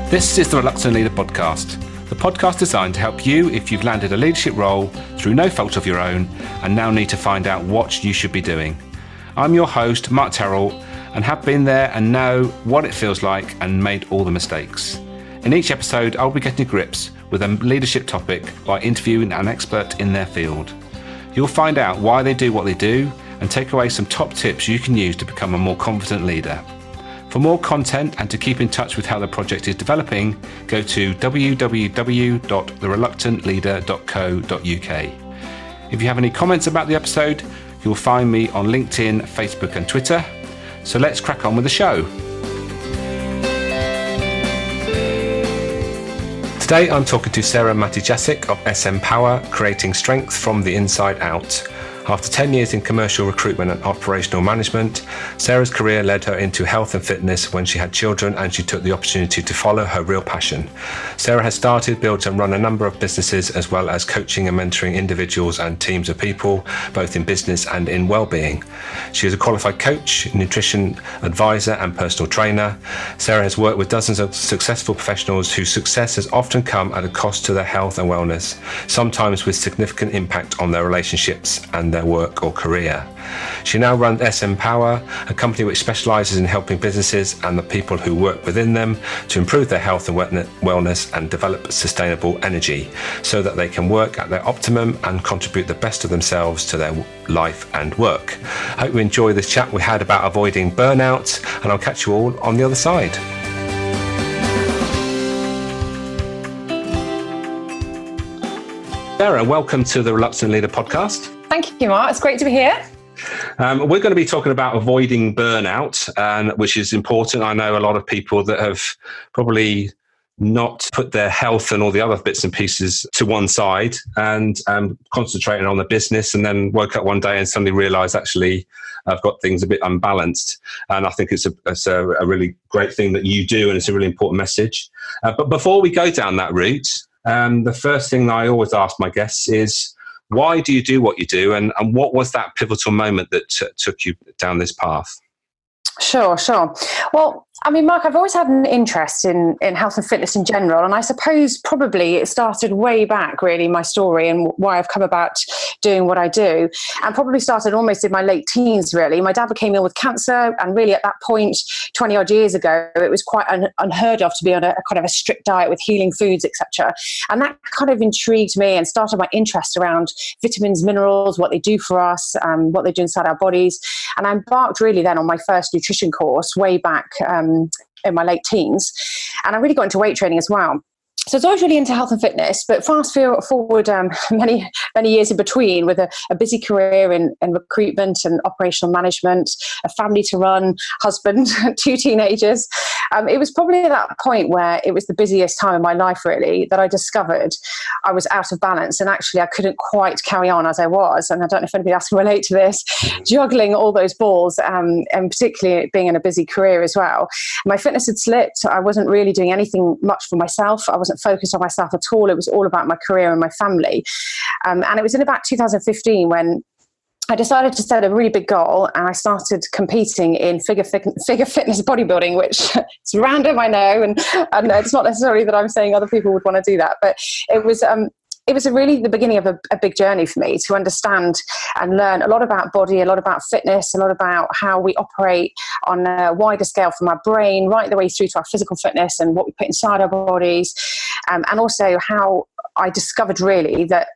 This is the Reluctant Leader podcast, the podcast designed to help you if you've landed a leadership role through no fault of your own and now need to find out what you should be doing. I'm your host, Mark Terrell, and have been there and know what it feels like and made all the mistakes. In each episode, I'll be getting to grips with a leadership topic by interviewing an expert in their field. You'll find out why they do what they do and take away some top tips you can use to become a more confident leader. For more content and to keep in touch with how the project is developing, go to www.thereluctantleader.co.uk. If you have any comments about the episode, you'll find me on LinkedIn, Facebook and Twitter. So let's crack on with the show. Today I'm talking to Sarah Matyjasik of SM Power, creating strength from the inside out. After 10 years in commercial recruitment and operational management, Sarah's career led her into health and fitness when she had children, and she took the opportunity to follow her real passion. Sarah has started, built and run a number of businesses, as well as coaching and mentoring individuals and teams of people, both in business and in wellbeing. She is a qualified coach, nutrition advisor and personal trainer. Sarah has worked with dozens of successful professionals whose success has often come at a cost to their health and wellness, sometimes with significant impact on their relationships and their work or career. She now runs SM Power, a company which specialises in helping businesses and the people who work within them to improve their health and wellness and develop sustainable energy so that they can work at their optimum and contribute the best of themselves to their life and work. I hope you enjoy this chat we had about avoiding burnout, and I'll catch you all on the other side. Sarah, welcome to the Reluctant Leader podcast. Thank you, Mark. It's great to be here. We're going to be talking about avoiding burnout, which is important. I know a lot of people that have probably not put their health and all the other bits and pieces to one side and concentrating on the business, and then woke up one day and suddenly realised, actually, I've got things a bit unbalanced. And I think it's a really great thing that you do, and it's a really important message. But before we go down that route, the first thing that I always ask my guests is, why do you do what you do? And what was that pivotal moment that took you down this path? Sure. Well, I mean, Mark, I've always had an interest in health and fitness in general. And I suppose probably it started way back, really, my story and why I've come about doing what I do. And probably started almost in my late teens, really. My dad became ill with cancer. And really at that point, 20 odd years ago, it was quite unheard of to be on a kind of a strict diet with healing foods, etc. And that kind of intrigued me and started my interest around vitamins, minerals, what they do for us, what they do inside our bodies. And I embarked really then on my first nutrition course way back in my late teens, and I really got into weight training as well. So I was always really into health and fitness, but fast forward many years in between, with a busy career in recruitment and operational management, a family to run, husband, 2 teenagers. It was probably at that point where it was the busiest time in my life, really, that I discovered I was out of balance, and actually I couldn't quite carry on as I was. And I don't know if anybody else can relate to this, juggling all those balls, and particularly being in a busy career as well. My fitness had slipped. I wasn't really doing anything much for myself. I wasn't focused on myself at all. It was all about my career and my family. And it was in about 2015 when I decided to set a really big goal, and I started competing in figure fitness bodybuilding, which is random, I know, and it's not necessarily that I'm saying other people would want to do that, but it was really the beginning of a big journey for me to understand and learn a lot about body, a lot about fitness, a lot about how we operate on a wider scale from our brain right the way through to our physical fitness and what we put inside our bodies, and also how I discovered really that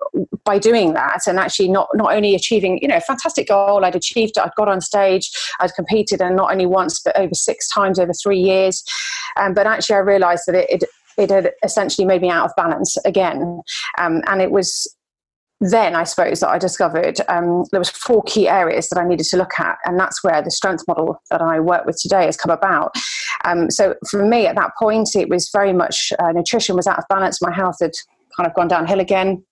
by doing that and actually not only achieving, a fantastic goal, I'd achieved it, I'd got on stage, I'd competed, and not only once, but over 6 times over 3 years. But actually I realized that it had essentially made me out of balance again. And it was then, I suppose, that I discovered there was 4 key areas that I needed to look at. And that's where the strength model that I work with today has come about. So for me at that point, it was very much nutrition was out of balance. My health had kind of gone downhill again.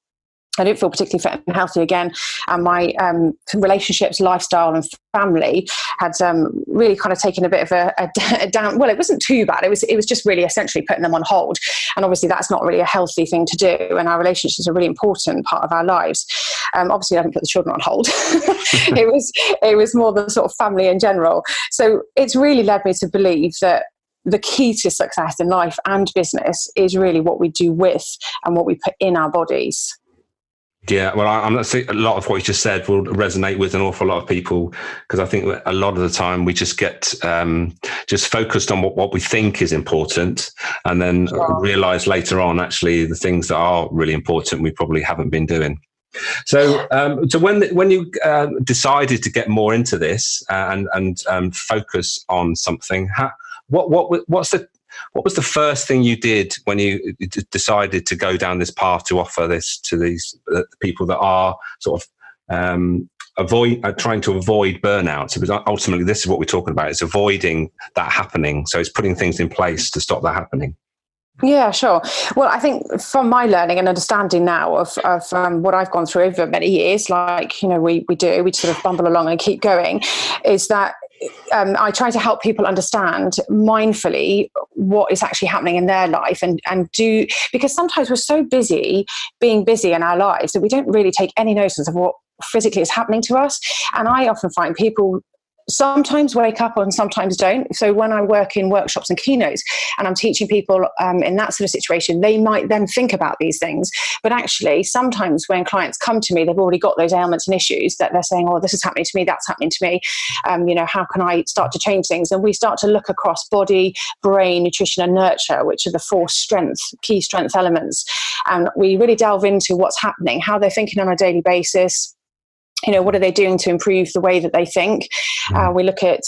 I didn't feel particularly fit and healthy again. And my relationships, lifestyle and family had really kind of taken a bit of a down. Well, it wasn't too bad. It was just really essentially putting them on hold. And obviously that's not really a healthy thing to do. And our relationships are a really important part of our lives. Obviously I didn't put the children on hold. It was more the sort of family in general. So it's really led me to believe that the key to success in life and business is really what we do with and what we put in our bodies. Yeah, well, I'm not saying a lot of what you just said will resonate with an awful lot of people, because I think that a lot of the time we just get just focused on what we think is important, and then realize later on actually the things that are really important we probably haven't been doing. So, when you decided to get more into this and focus on something, what was the first thing you did when you decided to go down this path to offer this to these people that are sort of trying to avoid burnout? Because ultimately, this is what we're talking about: it's avoiding that happening. So, it's putting things in place to stop that happening. Yeah, sure. Well, I think from my learning and understanding now of what I've gone through over many years, like, we sort of bumble along and keep going, is that I try to help people understand mindfully what is actually happening in their life and do, because sometimes we're so busy being busy in our lives that we don't really take any notice of what physically is happening to us. And I often find people sometimes wake up and sometimes don't. So when I work in workshops and keynotes and I'm teaching people in that sort of situation, they might then think about these things. But actually, sometimes when clients come to me, they've already got those ailments and issues that they're saying, oh, this is happening to me, that's happening to me. How can I start to change things? And we start to look across body, brain, nutrition and nurture, which are the four key strength elements. And we really delve into what's happening, how they're thinking on a daily basis. What are they doing to improve the way that they think? We look at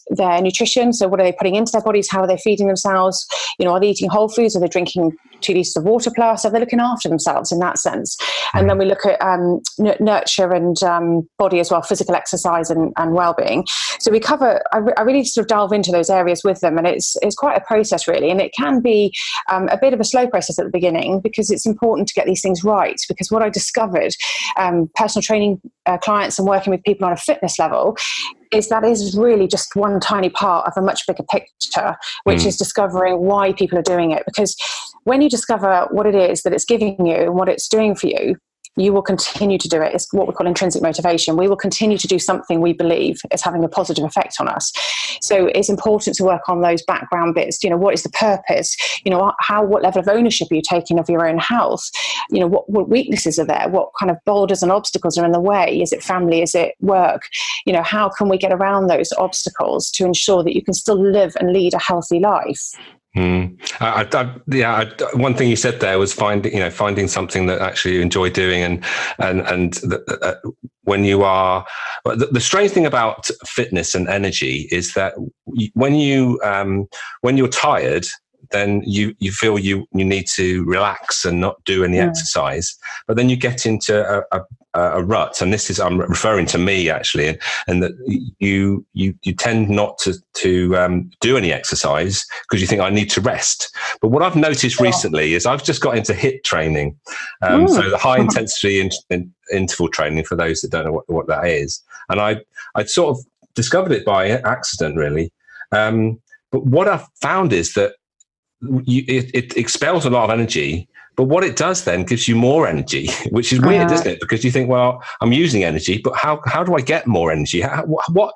their nutrition. So what are they putting into their bodies? How are they feeding themselves? Are they eating whole foods? Are they drinking 2 litres of water plus? Are they looking after themselves in that sense? And then we look at nurture and body as well, physical exercise and well-being. So we cover, I really sort of delve into those areas with them. And it's quite a process really. And it can be a bit of a slow process at the beginning, because it's important to get these things right. Because what I discovered, personal training clients and working with people on a fitness level, is that is really just one tiny part of a much bigger picture, which is discovering why people are doing it. Because when you discover what it is that it's giving you and what it's doing for you, you will continue to do it. It's what we call intrinsic motivation. We will continue to do something we believe is having a positive effect on us. So it's important to work on those background bits. What is the purpose? What level of ownership are you taking of your own health? What weaknesses are there? What kind of boulders and obstacles are in the way? Is it family? Is it work? How can we get around those obstacles to ensure that you can still live and lead a healthy life? One thing you said there was finding something that actually you enjoy doing, and when you are, the strange thing about fitness and energy is that when you're tired, then you feel you need to relax and not do any exercise, but then you get into a rut, and I'm referring to me actually, and that you tend not to do any exercise because you think I need to rest. But what I've noticed recently is I've just got into HIIT training, so the high intensity interval training, for those that don't know what that is, and I sort of discovered it by accident really. But what I've found is that it expels a lot of energy, but what it does then gives you more energy, which is weird, isn't it? Because you think, well, I'm using energy, but how do I get more energy? What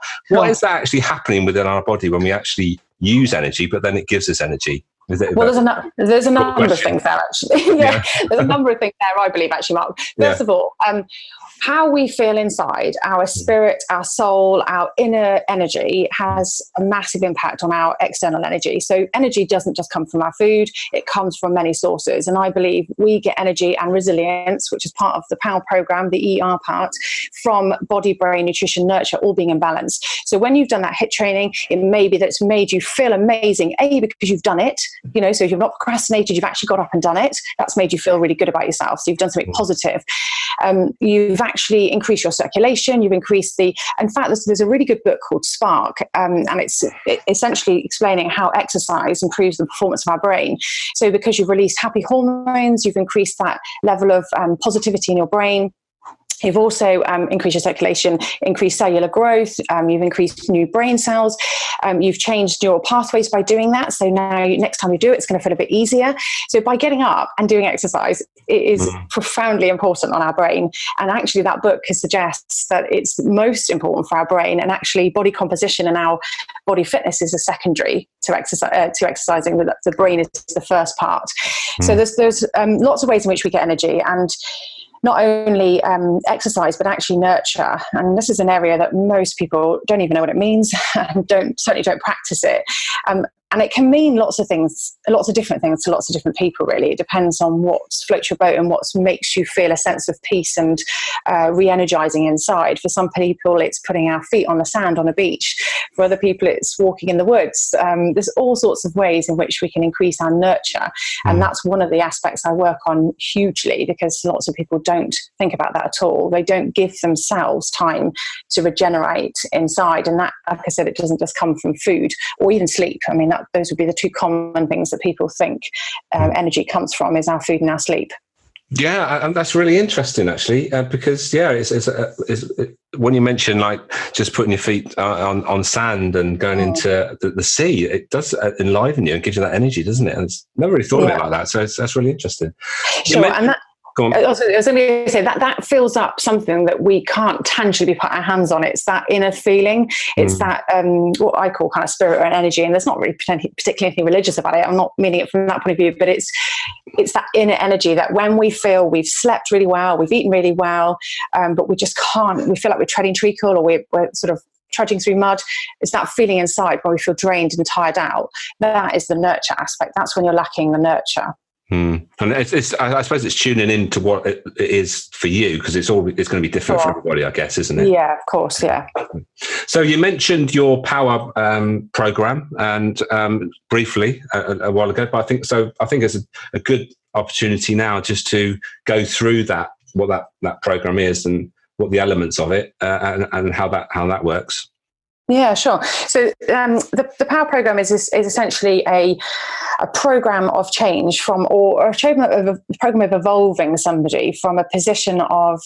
is that actually happening within our body when we actually use energy, but then it gives us energy? There's a number of things there, actually. There's a number of things there, I believe, actually, Mark. First of all, how we feel inside, our spirit, our soul, our inner energy has a massive impact on our external energy. So energy doesn't just come from our food, it comes from many sources. And I believe we get energy and resilience, which is part of the POW program, the ER part, from body, brain, nutrition, nurture, all being in balance. So when you've done that HIIT training, it may be that it's made you feel amazing, because you've done it, so if you've not procrastinated, you've actually got up and done it. That's made you feel really good about yourself. So you've done something positive. You've actually increased your circulation. You've increased in fact, there's a really good book called Spark, and it's essentially explaining how exercise improves the performance of our brain. So because you've released happy hormones, you've increased that level of positivity in your brain. You've also increased your circulation, increased cellular growth, you've increased new brain cells, you've changed neural pathways by doing that. So now next time you do it, it's going to feel a bit easier. So by getting up and doing exercise, it is profoundly important on our brain. And actually that book suggests that it's most important for our brain, and actually body composition and our body fitness is a secondary to exercising. The brain is the first part. So there's lots of ways in which we get energy, and not only exercise, but actually nurture. And this is an area that most people don't even know what it means and certainly don't practice it. And it can mean lots of things, lots of different things to lots of different people, really. It depends on what floats your boat and what makes you feel a sense of peace and re-energizing inside. For some people, it's putting our feet on the sand on a beach. For other people, it's walking in the woods. There's all sorts of ways in which we can increase our nurture. And that's one of the aspects I work on hugely, because lots of people don't think about that at all. They don't give themselves time to regenerate inside. And that, like I said, it doesn't just come from food or even sleep. I mean, those would be the two common things that people think energy comes from, is our food and our sleep. Yeah, and that's really interesting, actually, because it's when you mention like just putting your feet on sand and going into the sea, it does enliven you and gives you that energy, doesn't it? And it's never really thought of it like that, so that's really interesting. Sure, and that. I was going to say that fills up something that we can't tangibly put our hands on. It's that inner feeling. It's that what I call kind of spirit and energy. And there's not really particularly anything religious about it. I'm not meaning it from that point of view, but it's that inner energy that when we feel we've slept really well, we've eaten really well, but we just can't. We feel like we're treading treacle, or we're sort of trudging through mud. It's that feeling inside where we feel drained and tired out. That is the nurture aspect. That's when you're lacking the nurture. And I suppose it's tuning into what it is for you, because it's going to be different for everybody, I guess, isn't it? Yeah, of course, yeah. So you mentioned your power program, and briefly a while ago, but I think it's a good opportunity now just to go through what that program is and what the elements of it and how that works. Yeah, sure. So the Power Program is essentially a program of change or a program of evolving somebody from a position of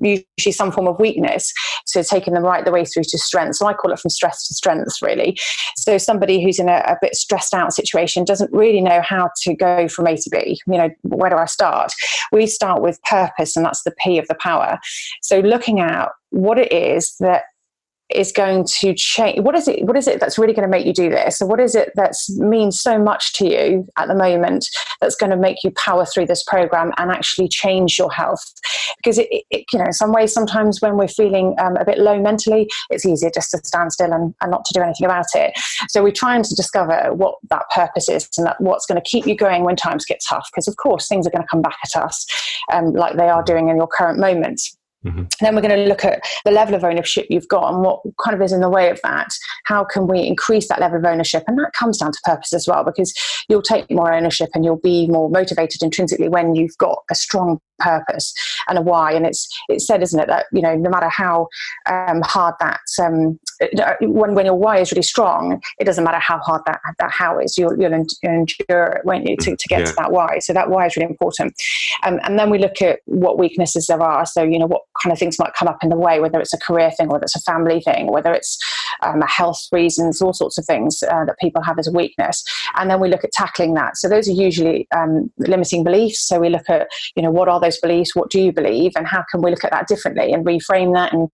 usually some form of weakness to taking them right the way through to strength. So I call it from stress to strength, really. So somebody who's in a bit stressed out situation doesn't really know how to go from A to B. Where do I start? We start with purpose, and that's the P of the power. So looking at what it is that is going to change. What is it that's really going to make you do this? So what is it that means so much to you at the moment that's going to make you power through this program and actually change your health? Because in some ways, sometimes when we're feeling a bit low mentally, it's easier just to stand still and not to do anything about it. So we're trying to discover what that purpose is and what's going to keep you going when times get tough. Because of course, things are going to come back at us like they are doing in your current moment. Mm-hmm. Then we're going to look at the level of ownership you've got and what kind of is in the way of that. How can we increase that level of ownership? And that comes down to purpose as well, because you'll take more ownership and you'll be more motivated intrinsically when you've got a strong purpose and a why. And it's said, isn't it, that no matter how hard that when your why is really strong, it doesn't matter how hard that how is. You'll endure it, won't you, to get to that why. So that why is really important. And then we look at what weaknesses there are. So what kind of things might come up in the way, whether it's a career thing, whether it's a family thing, whether it's a health reasons, all sorts of things that people have as a weakness. And then we look at tackling that. So those are usually limiting beliefs. So we look at what are those beliefs, what do you believe, and how can we look at that differently and reframe that and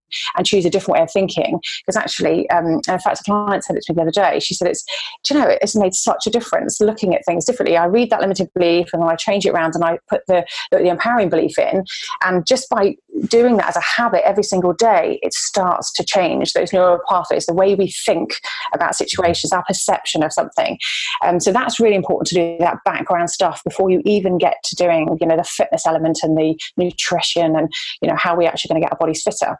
choose a different way of thinking. Because actually, in fact, a client said it to me the other day. She said, it's made such a difference looking at things differently. I read that limited belief and then I change it around and I put the empowering belief in, and just by doing that as a habit every single day, it starts to change those neural pathways, the way we think about situations, our perception of something. So that's really important to do that background stuff before you even get to doing the fitness element and the nutrition and how we're actually going to get our bodies fitter.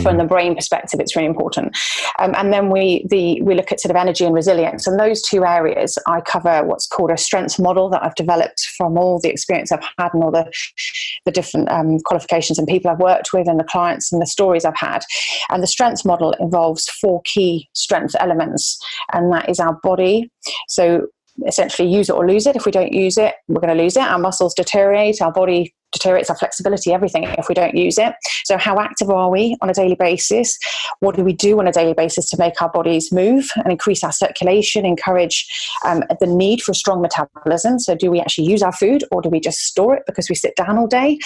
From the brain perspective, it's really important. And then we look at sort of energy and resilience. And those two areas, I cover what's called a strengths model that I've developed from all the experience I've had and all the different qualifications and people I've worked with and the clients and the stories I've had. And the strengths model involves 4 key strength elements, and that is our body. So essentially, use it or lose it. If we don't use it, we're going to lose it. Our muscles deteriorate, our body deteriorates our flexibility, everything, if we don't use it. So how active are we on a daily basis? What do we do on a daily basis to make our bodies move and increase our circulation, encourage the need for a strong metabolism? So do we actually use our food, or do we just store it because we sit down all day?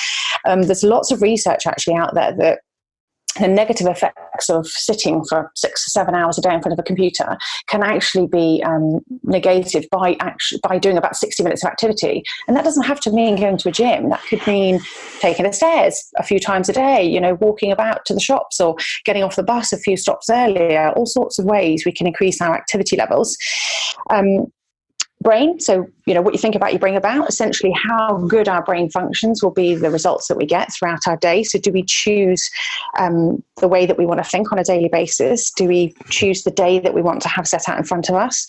There's lots of research actually out there that the negative effects of sitting for 6 or 7 hours a day in front of a computer can actually be negated by doing about 60 minutes of activity. And that doesn't have to mean going to a gym. That could mean taking the stairs a few times a day, walking about to the shops, or getting off the bus a few stops earlier. All sorts of ways we can increase our activity levels. Brain, so what you think about your brain about, essentially how good our brain functions will be the results that we get throughout our day. So do we choose the way that we want to think on a daily basis? Do we choose the day that we want to have set out in front of us?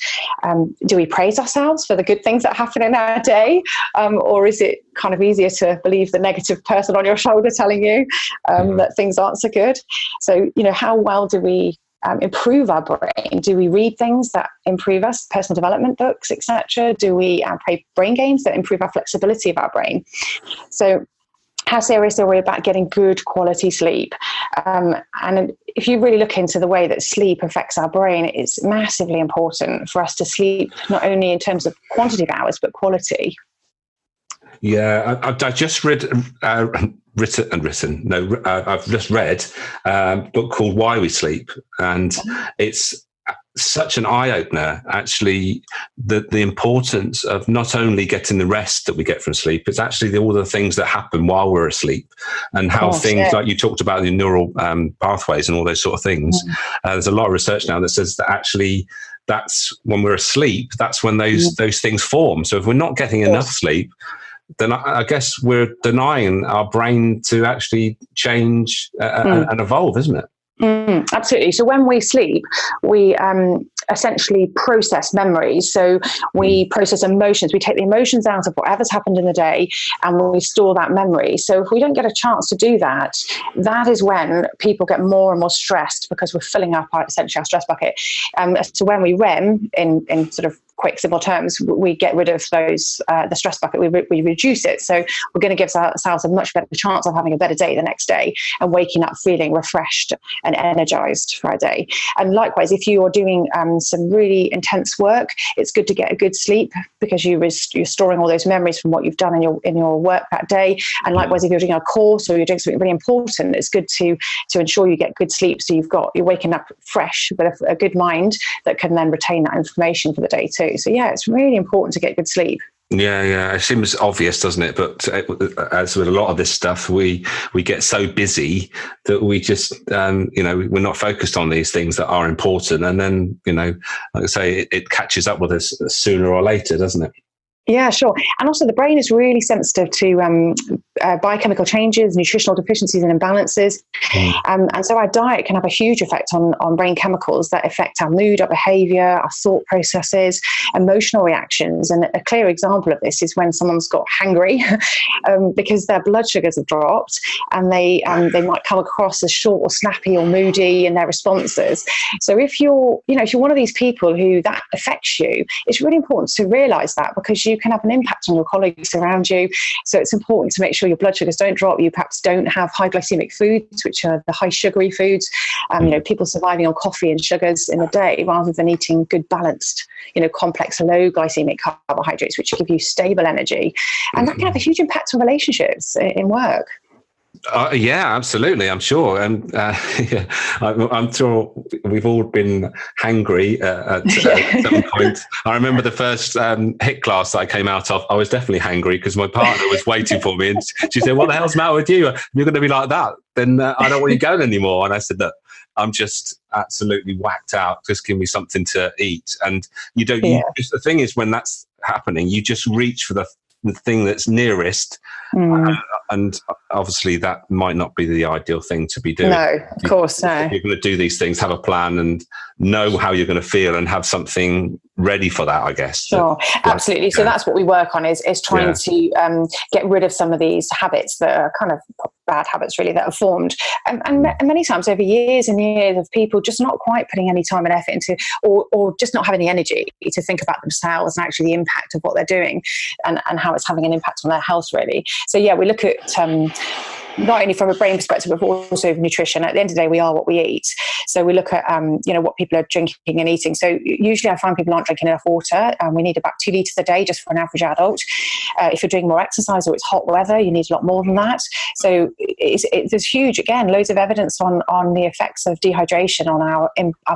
Do we praise ourselves for the good things that happen in our day? Or is it kind of easier to believe the negative person on your shoulder telling you that things aren't so good? So, how well do we improve our brain? Do we read things that improve us, personal development books, etc.? Do we play brain games that improve our flexibility of our brain? So how serious are we about getting good quality sleep? And if you really look into the way that sleep affects our brain, it's massively important for us to sleep, not only in terms of quantity of hours, but quality. Yeah, I just I've just read a book called Why We Sleep, and it's such an eye-opener, actually, the importance of not only getting the rest that we get from sleep, it's actually all the things that happen while we're asleep, and how like you talked about, the neural pathways and all those sort of things. There's a lot of research now that says that actually that's when we're asleep, that's when those things form. So if we're not getting enough sleep, then I guess we're denying our brain to actually change and evolve, isn't it? Absolutely. So when we sleep, we essentially process memories. So we process emotions. We take the emotions out of whatever's happened in the day, and we store that memory. So if we don't get a chance to do that, that is when people get more and more stressed, because we're filling up essentially our stress bucket. So when we REM, in sort of quick, simple terms, we get rid of those, the stress bucket, we reduce it. So we're going to give ourselves a much better chance of having a better day the next day and waking up feeling refreshed and energized for our day. And likewise, if you are doing some really intense work, it's good to get a good sleep, because you're storing all those memories from what you've done in your work that day. And likewise, if you're doing a course or you're doing something really important, it's good to ensure you get good sleep, so you're waking up fresh with a good mind that can then retain that information for the day too. So yeah, it's really important to get good sleep. Yeah. It seems obvious, doesn't it? But as with a lot of this stuff, we get so busy that we just, we're not focused on these things that are important. And then, like I say, it catches up with us sooner or later, doesn't it? Yeah, sure. And also the brain is really sensitive to biochemical changes, nutritional deficiencies and imbalances. And so our diet can have a huge effect on brain chemicals that affect our mood, our behavior, our thought processes, emotional reactions. And a clear example of this is when someone's got hangry because their blood sugars have dropped, and they might come across as short or snappy or moody in their responses. So if you're one of these people who that affects you, it's really important to realize that, because you can have an impact on your colleagues around you. So it's important to make sure your blood sugars don't drop. You perhaps don't have high glycemic foods, which are the high sugary foods. People surviving on coffee and sugars in a day, rather than eating good balanced, complex low glycemic carbohydrates, which give you stable energy. And that can have a huge impact on relationships in work. Yeah, absolutely. I'm sure. And I'm sure we've all been hangry at some point. I remember the first HIT class that I came out of, I was definitely hangry because my partner was waiting for me. And she said, "What the hell's the matter with you? If you're going to be like that, then I don't want you going anymore." And I said, "Look, I'm just absolutely whacked out. Just give me something to eat." And you don't, the thing is, when that's happening, you just reach for the thing that's nearest. And obviously that might not be the ideal thing to be doing. No, of course, no. If you're going to do these things, have a plan and know how you're going to feel and have something ready for that, I guess. Sure, absolutely. So that's what we work on is trying to get rid of some of these habits that are kind of bad habits really that are formed. And many times over years and years of people just not quite putting any time and effort into, or just not having the energy to think about themselves and actually the impact of what they're doing and how it's having an impact on their health really. So yeah, we look at not only from a brain perspective, but also nutrition. At the end of the day, we are what we eat. So we look at, what people are drinking and eating. So usually I find people aren't drinking enough water. We need about 2 litres a day just for an average adult. If you're doing more exercise or it's hot weather, you need a lot more than that. So there's huge, again, loads of evidence on the effects of dehydration on our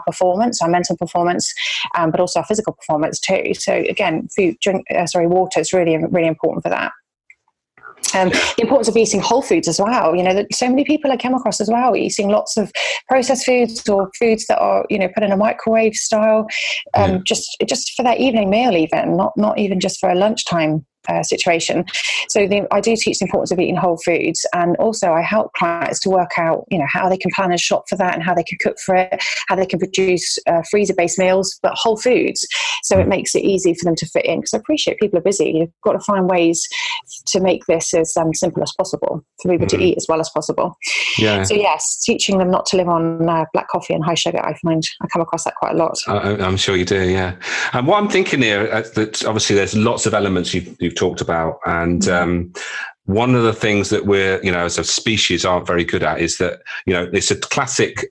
performance, our mental performance, but also our physical performance too. So again, water is really, really important for that. The importance of eating whole foods as well. That so many people I come across as well, eating lots of processed foods or foods that are, put in a microwave style, just for their evening meal, even not even just for a lunchtime situation. So I do teach the importance of eating whole foods, and also I help clients to work out, how they can plan and shop for that, and how they can cook for it, how they can produce freezer-based meals, but whole foods. So it makes it easy for them to fit in. Because I appreciate people are busy. You've got to find ways to make this as simple as possible for people to eat as well as possible. Yeah. So yes, teaching them not to live on black coffee and high sugar. I come across that quite a lot. I'm sure you do. Yeah. And what I'm thinking here, that obviously there's lots of elements you've talked about, and one of the things that we're, as a species aren't very good at is that, it's a classic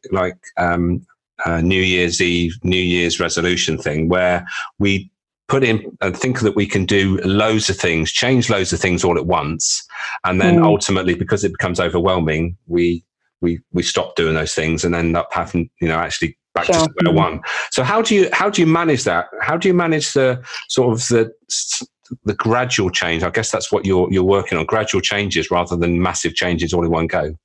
New Year's Eve, New Year's resolution thing where we put in and think that we can do loads of things, change loads of things all at once, and then ultimately, because it becomes overwhelming, we stop doing those things and end up having, actually back to square one. So how do you manage that? How do you manage the sort of the gradual change? I guess that's what you're working on, gradual changes rather than massive changes all in one go.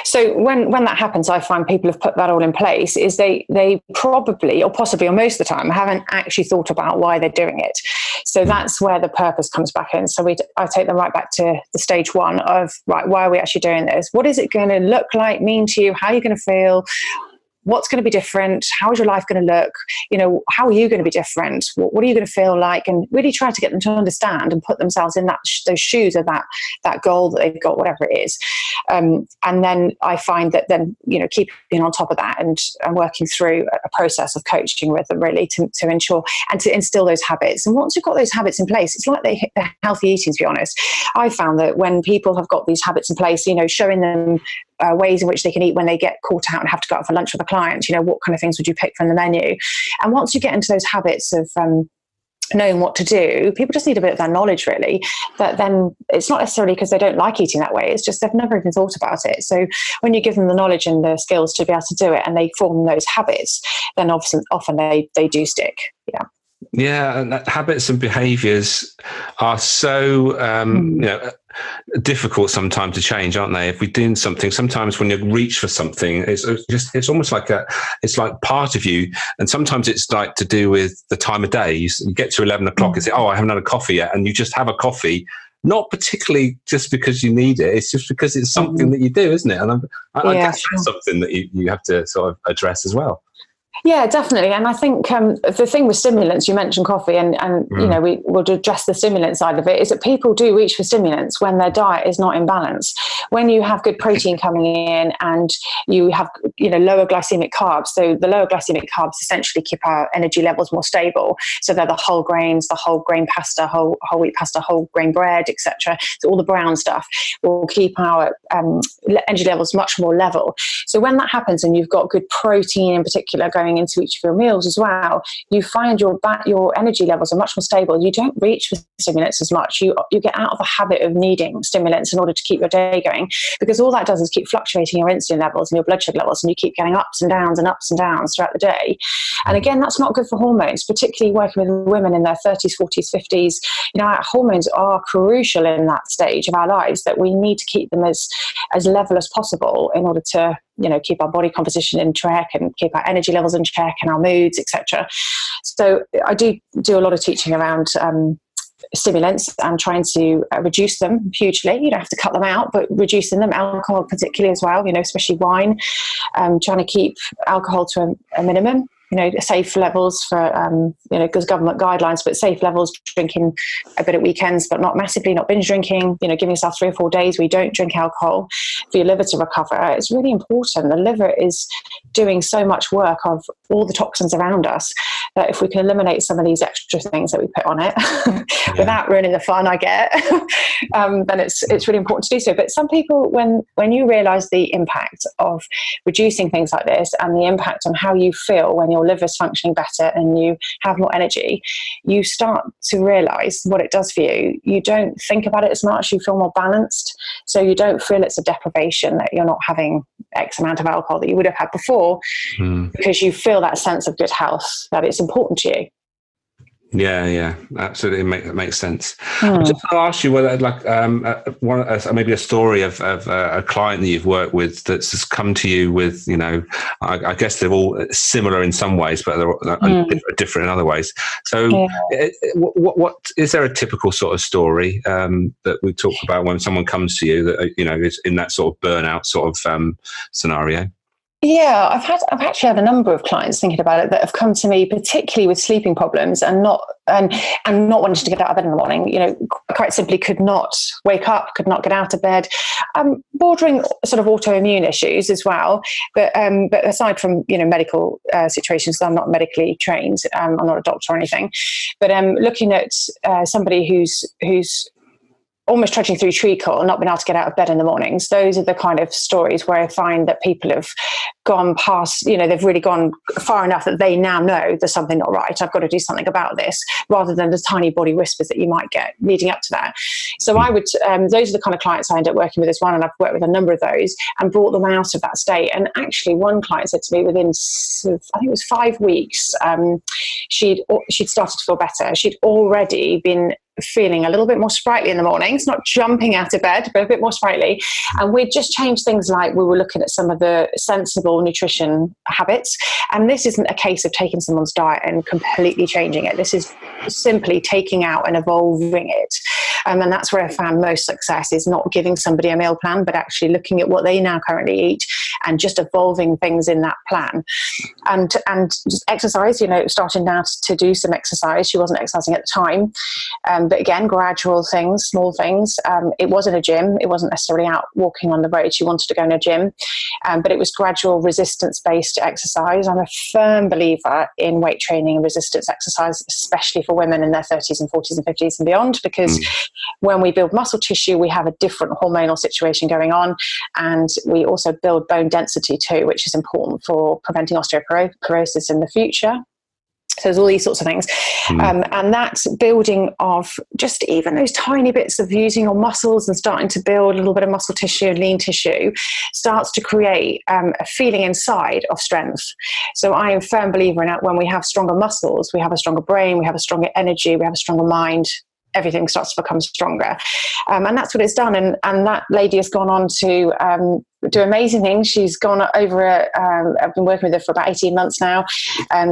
So when that happens, I find people have put that all in place, is they probably, or possibly, or most of the time, haven't actually thought about why they're doing it. So that's where the purpose comes back in. So I take them right back to the stage one of, right, why are we actually doing this? What is it going to look like, mean to you? How are you going to feel? What's going to be different? How is your life going to look? How are you going to be different? What are you going to feel like? And really try to get them to understand and put themselves in those shoes of that goal that they've got, whatever it is. And then I find that then, keeping on top of that and working through a process of coaching with them really to ensure and to instill those habits. And once you've got those habits in place, it's like the healthy eating, to be honest. I found that when people have got these habits in place, showing them ways in which they can eat when they get caught out and have to go out for lunch with a client, what kind of things would you pick from the menu? And once you get into those habits of knowing what to do, people just need a bit of that knowledge really, that then it's not necessarily because they don't like eating that way, it's just they've never even thought about it. So when you give them the knowledge and the skills to be able to do it and they form those habits, then often they do stick. Yeah, and habits and behaviours are so difficult sometimes to change, aren't they? If we're doing something, sometimes when you reach for something, it's almost like it's like part of you, and sometimes it's like to do with the time of day. You get to 11 o'clock and say, "Oh, I haven't had a coffee yet," and you just have a coffee. Not particularly just because you need it; it's just because it's something that you do, isn't it? And I guess that's something that you have to sort of address as well. Yeah, definitely. And I think the thing with stimulants, you mentioned coffee and we will address the stimulant side of it, is that people do reach for stimulants when their diet is not in balance. When you have good protein coming in and you have, lower glycemic carbs. So the lower glycemic carbs essentially keep our energy levels more stable. So they're the whole grains, the whole grain pasta, whole wheat pasta, whole grain bread, etc. So all the brown stuff will keep our energy levels much more level. So when that happens and you've got good protein in particular going into each of your meals as well, you find your energy levels are much more stable. You don't reach for stimulants as much. You get out of the habit of needing stimulants in order to keep your day going, because all that does is keep fluctuating your insulin levels and your blood sugar levels, and you keep getting ups and downs throughout the day. And again, that's not good for hormones, particularly working with women in their 30s, 40s, 50s. Our hormones are crucial in that stage of our lives, that we need to keep them as level as possible in order to keep our body composition in check and keep our energy levels in check and our moods, etc. So I do a lot of teaching around stimulants and trying to reduce them hugely. You don't have to cut them out, but reducing them, alcohol particularly as well, especially wine, trying to keep alcohol to a minimum. safe levels for, because government guidelines, but safe levels, drinking a bit at weekends, but not massively, not binge drinking, giving yourself 3 or 4 days where you don't drink alcohol for your liver to recover. It's really important. The liver is doing so much work of all the toxins around us that if we can eliminate some of these extra things that we put on it without ruining the fun I get, then it's really important to do so. But some people, when you realize the impact of reducing things like this and the impact on how you feel when your liver is functioning better and you have more energy, you start to realize what it does for you. You don't think about it as much. You feel more balanced. So you don't feel it's a deprivation that you're not having X amount of alcohol that you would have had before, because you feel that sense of good health, that it's important to you. Yeah, absolutely. That makes sense. I just want to ask you whether, maybe a story of a client that you've worked with that's just come to you with, I guess they're all similar in some ways, but they're different in other ways. So, what is there a typical sort of story that we talk about when someone comes to you that is in that sort of burnout sort of scenario? Yeah, I've actually had a number of clients thinking about it that have come to me, particularly with sleeping problems and not wanting to get out of bed in the morning. Quite simply could not wake up, could not get out of bed, bordering sort of autoimmune issues as well. But aside from medical situations, I'm not medically trained. I'm not a doctor or anything. But looking at somebody who's almost trudging through treacle and not being able to get out of bed in the mornings. Those are the kind of stories where I find that people have gone past, they've really gone far enough that they now know there's something not right. I've got to do something about this, rather than the tiny body whispers that you might get leading up to that. So I would, those are the kind of clients I end up working with as well. And I've worked with a number of those and brought them out of that state. And actually one client said to me within, I think it was 5 weeks, she'd started to feel better. She'd already been feeling a little bit more sprightly in the mornings, not jumping out of bed, but a bit more sprightly. And we'd just changed things, like we were looking at some of the sensible nutrition habits. And this isn't a case of taking someone's diet and completely changing it. This is simply taking out and evolving it. And that's where I found most success, is not giving somebody a meal plan, but actually looking at what they now currently eat and just evolving things in that plan. And just exercise, starting now to do some exercise. She wasn't exercising at the time. But again, gradual things, small things. It wasn't a gym. It wasn't necessarily out walking on the road. She wanted to go in a gym. But it was gradual resistance-based exercise. I'm a firm believer in weight training and resistance exercise, especially for women in their 30s and 40s and 50s and beyond, because when we build muscle tissue, we have a different hormonal situation going on. And we also build bone density too, which is important for preventing osteoporosis in the future. So there's all these sorts of things. And that building of just even those tiny bits of using your muscles and starting to build a little bit of muscle tissue and lean tissue starts to create a feeling inside of strength. So I am a firm believer in that when we have stronger muscles, we have a stronger brain, we have a stronger energy, we have a stronger mind. Everything starts to become stronger. And that's what it's done. And that lady has gone on to do amazing things. She's gone over, I've been working with her for about 18 months now.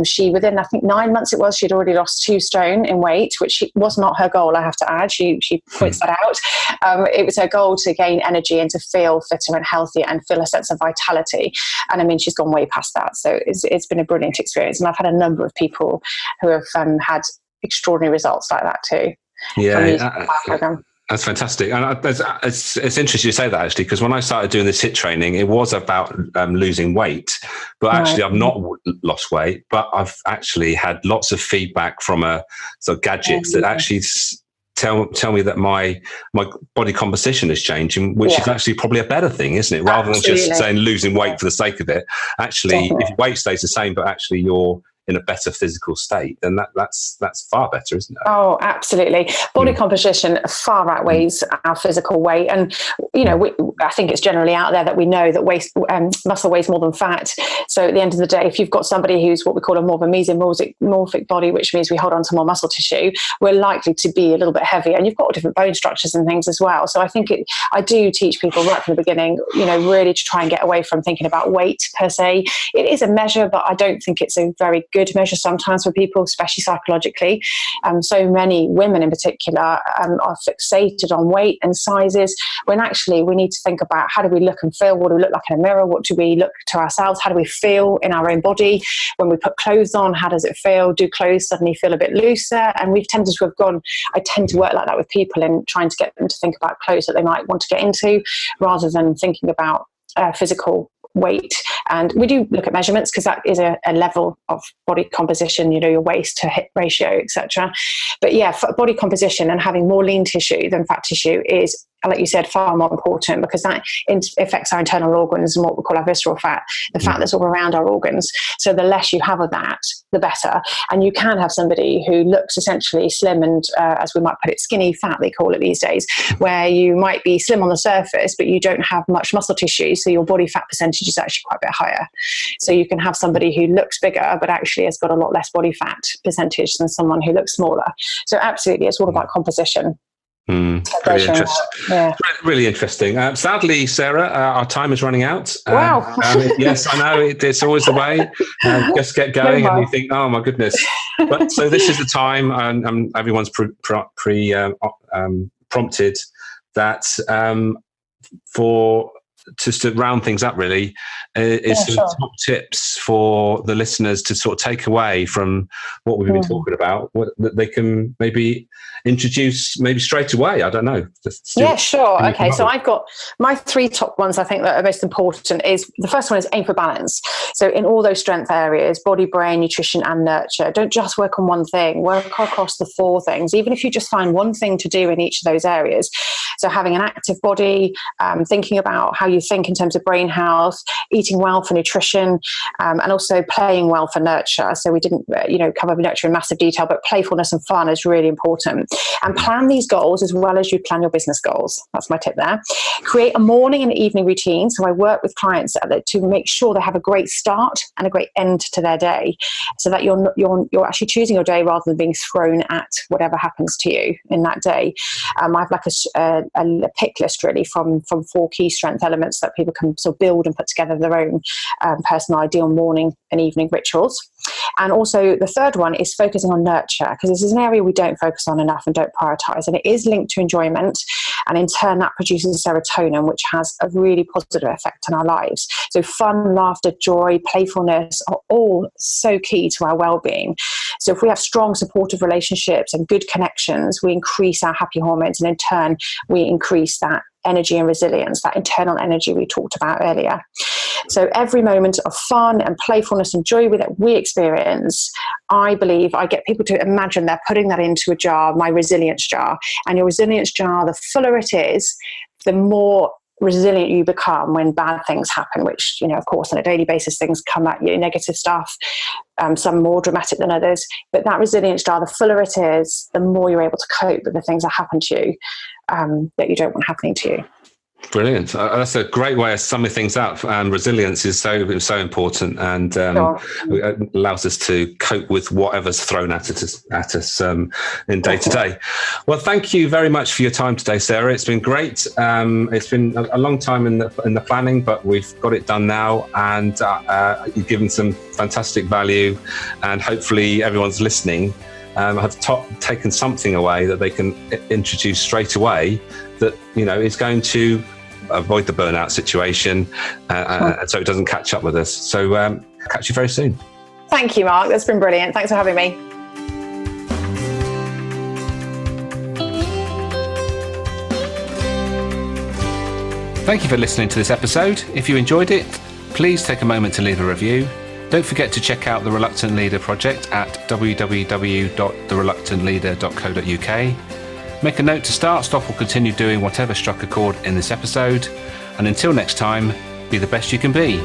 She, within, I think 9 months it was, she'd already lost 2 stone in weight, which was not her goal, I have to add. She points that out. It was her goal to gain energy and to feel fitter and healthier and feel a sense of vitality. And I mean, she's gone way past that. So it's been a brilliant experience. And I've had a number of people who have had extraordinary results like that too. Yeah, that's fantastic. And it's interesting you say that, actually, because when I started doing this HIIT training, it was about losing weight. But actually, I've not lost weight, but I've actually had lots of feedback from sort of gadgets that actually tell me that my body composition is changing, which is actually probably a better thing, isn't it? Rather than just saying losing weight for the sake of it. Actually, if your weight stays the same, but actually you're in a better physical state, then that's far better, isn't it? Oh, absolutely. Body composition far outweighs our physical weight. And, I think it's generally out there that we know that muscle weighs more than fat. So at the end of the day, if you've got somebody who's what we call more of a mesomorphic body, which means we hold on to more muscle tissue, we're likely to be a little bit heavier. And you've got different bone structures and things as well. So I think I do teach people right from the beginning, really to try and get away from thinking about weight per se. It is a measure, but I don't think it's a very good measure sometimes for people, especially psychologically. So many women in particular are fixated on weight and sizes, when actually we need to think about how do we look and feel? What do we look like in a mirror? What do we look to ourselves? How do we feel in our own body? When we put clothes on, how does it feel? Do clothes suddenly feel a bit looser? And we've tended to have gone, I tend to work like that with people and trying to get them to think about clothes that they might want to get into rather than thinking about physical weight. And we do look at measurements because that is a level of body composition, your waist to hip ratio, etc. But yeah, body composition and having more lean tissue than fat tissue is, like you said, far more important because that affects our internal organs and what we call our visceral fat, the fat that's all around our organs. So the less you have of that, the better. And you can have somebody who looks essentially slim and, as we might put it, skinny fat, they call it these days, where you might be slim on the surface, but you don't have much muscle tissue. So your body fat percentage is actually quite a bit higher. So you can have somebody who looks bigger, but actually has got a lot less body fat percentage than someone who looks smaller. So absolutely, it's all about composition. Really interesting. Yeah. Really interesting. Sadly, Sarah, our time is running out. Wow. Yes, I know it's always the way. Just get going, and you think, oh my goodness. But so this is the time, and everyone's prompted that for just to round things up, really, is some top tips for the listeners to sort of take away from what we've been talking about, what that they can maybe introduce maybe straight away. I don't know. Yeah, sure. Okay, so I've got my 3 top ones I think that are most important. Is the first one is aim for balance. So in all those strength areas, body, brain, nutrition and nurture, don't just work on one thing, work across the 4 things, even if you just find one thing to do in each of those areas. So having an active body, thinking about how you think in terms of brain health, eating well for nutrition, and also playing well for nurture. So we didn't cover nurture in massive detail, but playfulness and fun is really important. And plan these goals as well as you plan your business goals. That's my tip there. Create a morning and evening routine. So I work with clients to make sure they have a great start and a great end to their day, so that you're actually choosing your day rather than being thrown at whatever happens to you in that day. I have like a pick list really from 4 key strength elements that people can sort of build and put together their own personal ideal morning and evening rituals. And also the third one is focusing on nurture, because this is an area we don't focus on enough and don't prioritize, and it is linked to enjoyment, and in turn that produces serotonin, which has a really positive effect on our lives. So fun, laughter, joy, playfulness are all so key to our well-being. So if we have strong supportive relationships and good connections, we increase our happy hormones, and in turn we increase that energy and resilience, that internal energy we talked about earlier. So every moment of fun and playfulness and joy that we experience, I believe I get people to imagine they're putting that into a jar, my resilience jar. And your resilience jar, the fuller it is, the more resilient you become when bad things happen, which, of course, on a daily basis, things come at you, negative stuff, some more dramatic than others. But that resilience jar, the fuller it is, the more you're able to cope with the things that happen to you that you don't want happening to you. Brilliant. That's a great way of summing things up. And resilience is so important, and it allows us to cope with whatever's thrown at us in day to day. Well, thank you very much for your time today, Sarah. It's been great. It's been a long time in the planning, but we've got it done now, and you've given some fantastic value, and hopefully everyone's listening have taken something away that they can introduce straight away, that is going to avoid the burnout situation, so it doesn't catch up with us. So catch you very soon. Thank you, Mark. That's been brilliant. Thanks for having me. Thank you for listening to this episode. If you enjoyed it, please take a moment to leave a review. Don't forget to check out the Reluctant Leader project at www.thereluctantleader.co.uk. Make a note to start, stop or continue doing whatever struck a chord in this episode. And until next time, be the best you can be.